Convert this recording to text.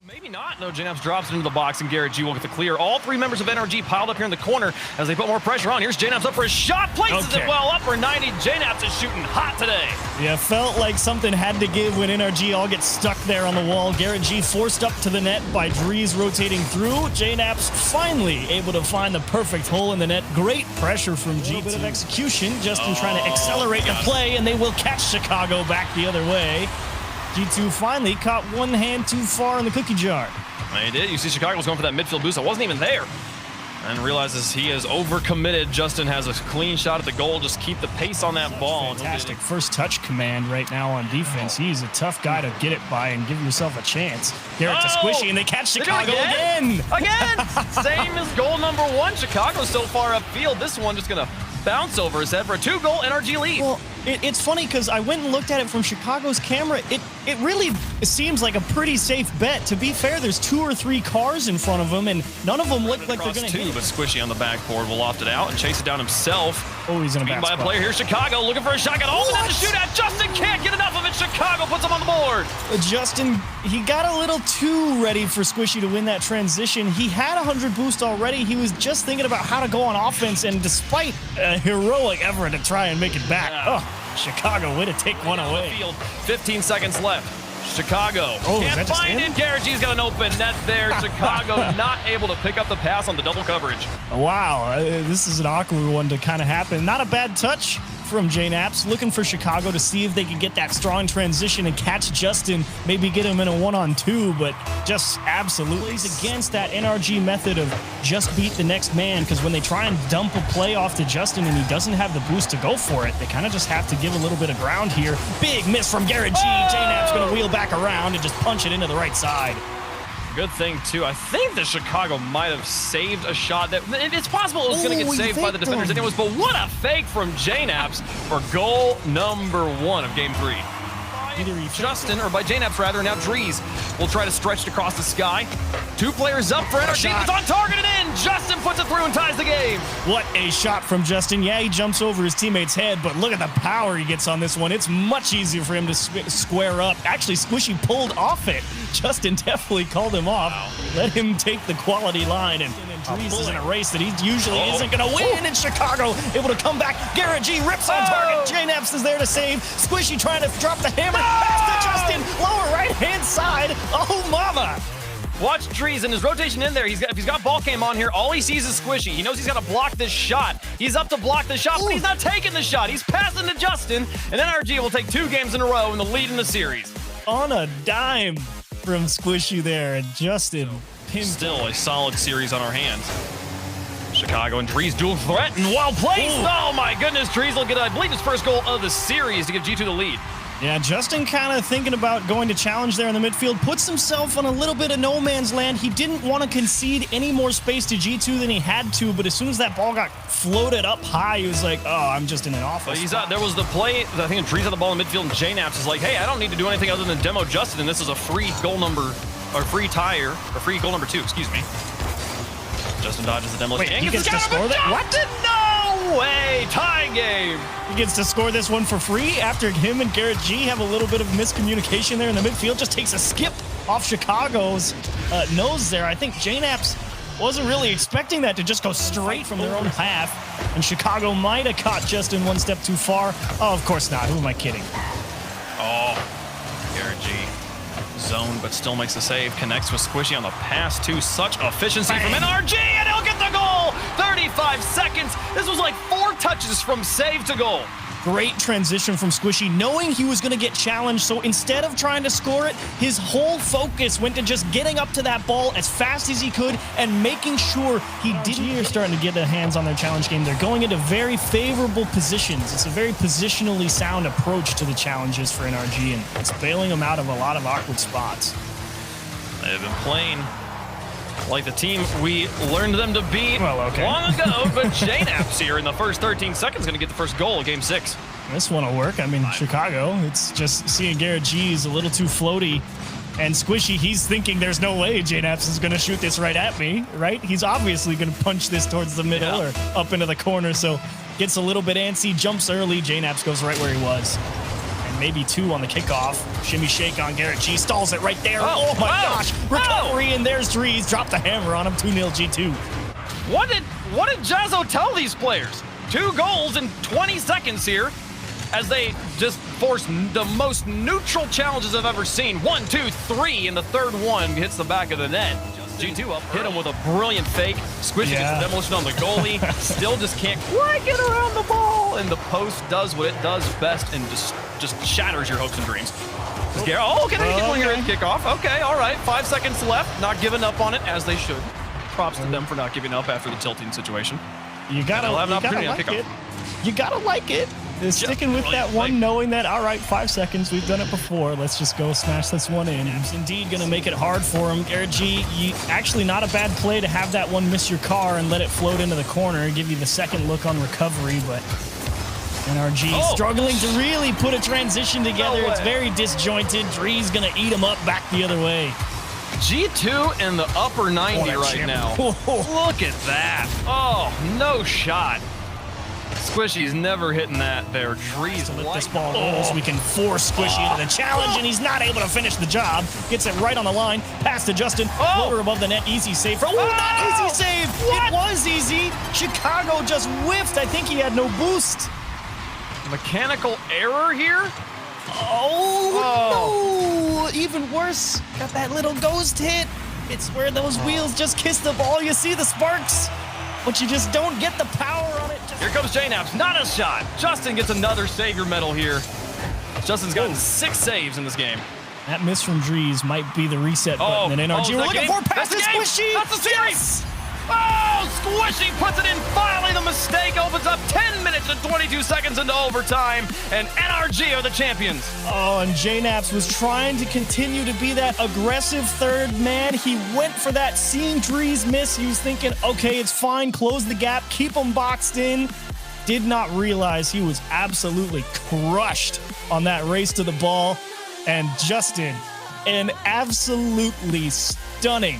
Maybe not. No, JNAPS drops into the box, and Garrett G will get the clear. All three members of NRG piled up here in the corner as they put more pressure on. Here's JNAPS up for a shot. Places it well, up for 90. JNAPS is shooting hot today. Yeah, felt like something had to give when NRG all gets stuck there on the wall. Garrett G forced up to the net by Drees rotating through. JNAPS finally able to find the perfect hole in the net. Great pressure from G. A bit of execution. Justin trying to accelerate the play, and they will catch Chicago back the other way. G2 finally caught one hand too far in the cookie jar. He did. You see Chicago was going for that midfield boost. I wasn't even there. And realizes he is overcommitted. Justin has a clean shot at the goal. Just keep the pace on that ball. Fantastic first touch command right now on defense. He's a tough guy to get it by and give yourself a chance. Garrett to Squishy, and they catch Chicago again. Same as goal number one. Chicago's so far upfield. This one just going to bounce over his head for a 2-goal NRG lead. Well, it's funny because I went and looked at it from Chicago's camera. It really seems like a pretty safe bet. To be fair, there's 2 or 3 cars in front of them, and none of them look like they're going to hit. But Squishy on the backboard will loft it out and chase it down himself. Oh, he's in a bad spot. By a player here, Chicago looking for a shotgun. All in to shoot at. Justin can't get enough of it. Chicago puts him on the board. Justin, he got a little too ready for Squishy to win that transition. He had 100 boost already. He was just thinking about how to go on offense, and despite a heroic effort to try and make it back, Chicago way to take one away. 15 seconds left. Chicago can't find it. Garrett G's got an open net there. Chicago not able to pick up the pass on the double coverage. Wow, this is an awkward one to kind of happen. Not a bad touch from JNAPS, looking for Chicago to see if they can get that strong transition and catch Justin, maybe get him in a 1-on-2, but just absolutely against that NRG method of just beat the next man, because when they try and dump a play off to Justin and he doesn't have the boost to go for it, they kind of just have to give a little bit of ground here. Big miss from Garrett G. JNAPS going to wheel back around and just punch it into the right side. Good thing, too. I think that Chicago might have saved a shot. It's possible it was going to get saved by the defenders anyways, but what a fake from JNAPS for goal number 1 of Game 3. Either Justin, or by JNAPS rather, now Drees will try to stretch it across the sky. 2 players up for NRG. It's on target and in. Justin puts it through and ties the game. What a shot from Justin. Yeah, he jumps over his teammate's head, but look at the power he gets on this one. It's much easier for him to square up. Actually, Squishy pulled off it. Justin definitely called him off. Let him take the quality line, and Drees is in a race that he usually isn't going to win. And Chicago able to come back. Garrett G rips on target. JNAPS is there to save. Squishy trying to drop the hammer. Pass to Justin. Lower right-hand side. Oh, mama. Watch Drees in his rotation in there. If he's got ball cam on here, all he sees is Squishy. He knows he's got to block this shot. He's up to block the shot, but he's not taking the shot. He's passing to Justin, and NRG will take 2 games in a row in the lead in the series. On a dime from Squishy there, and Justin pinned. Still a solid series on our hands. Chicago and Drees dual threat, and well placed. Oh my goodness, Drees will get, I believe, his first goal of the series to give G2 the lead. Yeah, Justin kind of thinking about going to challenge there in the midfield, puts himself on a little bit of no man's land. He didn't want to concede any more space to G2 than he had to, but as soon as that ball got floated up high, he was like, oh, I'm just in an awful spot. There was the play, I think Drees had the ball in midfield, and JNAPS is like, hey, I don't need to do anything other than demo Justin, and this is a free goal number, or free tire, or free goal number 2, excuse me. Justin dodges the demolition. Wait, he gets to score that? What? No way! Tie game! He gets to score this one for free after him and Garrett G have a little bit of miscommunication there in the midfield. Just takes a skip off Chicago's nose there. I think JNAPS wasn't really expecting that to just go straight from their own half. And Chicago might have caught Justin one step too far. Oh, of course not. Who am I kidding? Oh, Garrett G. Zone, but still makes the save. Connects with Squishy on the pass too. Such efficiency from NRG, and he'll get the goal. 35 seconds. This was like 4 touches from save to goal. Great transition from Squishy, knowing he was going to get challenged. So instead of trying to score it, his whole focus went to just getting up to that ball as fast as he could and making sure he didn't. They're starting to get their hands on their challenge game. They're going into very favorable positions. It's a very positionally sound approach to the challenges for NRG, and it's bailing them out of a lot of awkward spots. They've been playing like the team we learned them to be long ago, but JNAPS here in the first 13 seconds going to get the first goal of Game 6. This one will work. I mean, Chicago, it's just seeing Garrett G is a little too floaty. And Squishy, he's thinking there's no way JNAPS is going to shoot this right at me, right? He's obviously going to punch this towards the middle or up into the corner, so gets a little bit antsy, jumps early. JNAPS goes right where he was. And maybe 2 on the kickoff. Shimmy shake on Garrett G. Stalls it right there. Oh my gosh. Recovery, and there's Drees. Drop the hammer on him. 2-0 G2. What did Jazzo tell these players? 2 goals in 20 seconds here as they just force the most neutral challenges I've ever seen. 1, 2, 3, and the third one hits the back of the net. G2 up, hit him with a brilliant fake. Squishy gets the demolition on the goalie. Still just can't quite get around the ball. And the post does what it does best and just shatters your hopes and dreams. Oh, can they get one here in kickoff? Okay, all right. 5 seconds left. Not giving up on it, as they should. Props to them for not giving up after the tilting situation. You gotta like it. You gotta like it. Sticking with that one, knowing that, all right, 5 seconds, we've done it before. Let's just go smash this one in. It's indeed going to make it hard for him. Garrett G, actually not a bad play to have that one miss your car and let it float into the corner, give you the second look on recovery, but NRG struggling to really put a transition together. It's very disjointed. Dree's going to eat him up back the other way. G2 in the upper 90 right now. Look at that. Oh, no shot. Squishy's never hitting that there. Drees to let this ball roll so we can force Squishy into the challenge, and he's not able to finish the job. Gets it right on the line. Pass to Justin. Floater above the net. Easy save. Not easy save. It was easy. Chicago just whiffed. I think he had no boost. Mechanical error here? Oh, no. Even worse. Got that little ghost hit. It's where those wheels just kiss the ball. You see the sparks, but you just don't get the power on it. Here comes JNaps, not a shot. Justin gets another savior medal here. Justin's gotten 6 saves in this game. That miss from Drees might be the reset button in NRG. We're looking for pass to Squishy. That's the series. Yes. Oh, Squishy puts it in. Finally, the mistake opens up 10 minutes and 22 seconds into overtime, and NRG are the champions. Oh, and JNaps was trying to continue to be that aggressive third man. He went for that. Seeing Drees miss, he was thinking, okay, it's fine. Close the gap. Keep him boxed in. Did not realize he was absolutely crushed on that race to the ball. And Justin, an absolutely stunning